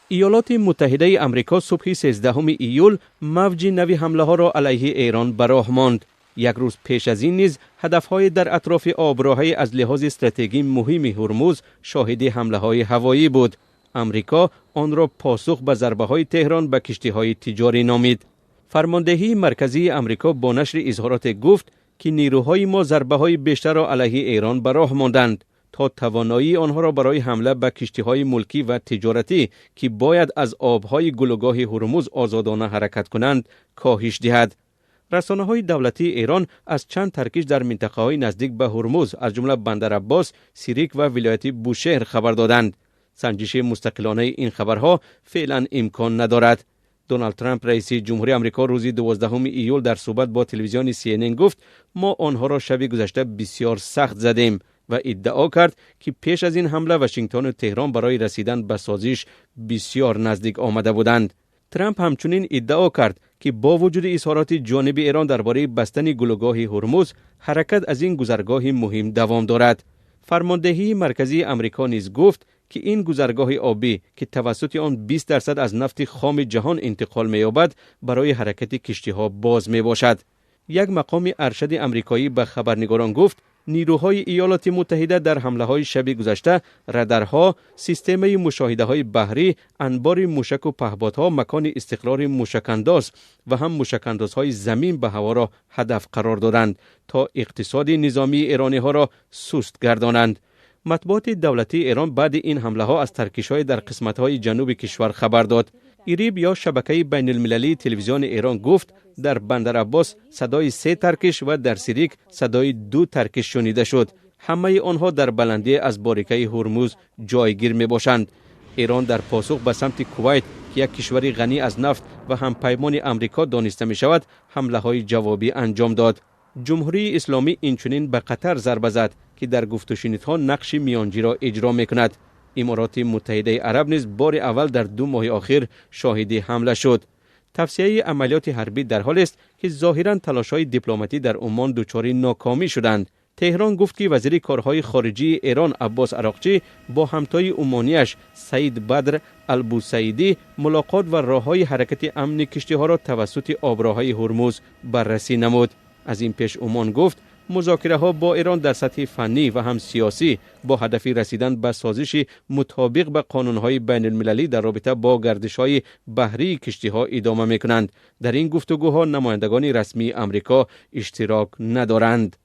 ایالات متحده آمریکا صبح 13 ایول موج نوی حمله ها را علیه ایران به راه ماند. یک روز پیش از این نیز هدفهای در اطراف آبراهی از لحاظ استراتژی مهم هرمز شاهد حمله های هوایی بود. آمریکا آن را پاسخ به ضربه های تهران به کشتی های تجاری نامید. فرماندهی مرکزی آمریکا با نشر اظهارات گفت که نیروهای ما ضربه های بیشتر را علیه ایران به راه ماندند تا توانایی آنها را برای حمله به کشتی‌های ملکی و تجارتی که باید از آب‌های گلوگاه هرمز آزادانه حرکت کنند کاهش دهد. رسانه‌های دولتی ایران از چند ترکیش در منطقه‌های نزدیک به هرمز از جمله بندر عباس، سیریک و ولایت بوشهر خبر دادند. سنجش مستقلانه این خبرها فعلا امکان ندارد. دونالد ترامپ رئیس جمهوری آمریکا روز 12 ایول در صحبت با تلویزیون CNN گفت ما آنها را شب گذشته بسیار سخت زدیم و ادعا کرد که پیش از این حمله واشنگتن و تهران برای رسیدن به سازش بسیار نزدیک آمده بودند. ترامپ همچنین ادعا کرد که با وجود اظهارات جانب ایران درباره بستن گلوگاه هرمز، حرکت از این گذرگاه مهم دوام دارد. فرماندهی مرکزی آمریکا نیز گفت که این گذرگاه آبی که توسط آن 20% از نفت خام جهان انتقال می‌یابد برای حرکت کشتی‌ها باز میباشد. یک مقام ارشد آمریکایی به خبرنگاران گفت نیروهای ایالات متحده در حمله‌های شب گذشته رادارها، سیستم مشاهده‌های بحری، انبار موشک و پهپادها، مکان استقرار موشک‌انداز و هم موشک‌اندازهای زمین به هوا را هدف قرار دادند تا اقتصاد نظامی ایرانی‌ها را سست گردانند. مطبوعات دولتی ایران بعد این حمله‌ها از ترکش‌های در قسمت‌های جنوب کشور خبر داد. ایریب یا شبکه بین المللی تلویزیون ایران گفت در بندر عباس صدای 3 ترکش و در سیریک صدای 2 ترکش شنیده شد. همه آنها در بلندی از باریکه هرمز جایگیر می باشند. ایران در پاسخ به سمت کویت که یک کشور غنی از نفت و همپیمان آمریکا دانسته می شود حمله های جوابی انجام داد. جمهوری اسلامی اینچنین به قطر ضربه زد که در گفت و شنیدها نقش میانجی را اجرا می کند. امارات متحده عرب نیز بار اول در 2 ماه اخیر شاهد حمله شد. تفسیه عملیات حربی در حال است که ظاهراً تلاش‌های دیپلماتی در عمان دچار ناکامی شدند. تهران گفت که وزیر کارهای خارجی ایران عباس عراقچی با همتای عمانیش سعید بدر البوسعیدی ملاقات و راه‌های حرکت امن کشتی‌ها را توسط آبراههای هرمز بررسی نمود. از این پیش عمان گفت مذاکره‌ها با ایران در سطح فنی و هم سیاسی با هدف رسیدن به سازش مطابق به قانون‌های بین المللی در رابطه با گردش‌های بحری کشتی‌ها ادامه می‌کنند. در این گفتگوها نمایندگان رسمی آمریکا اشتراک ندارند.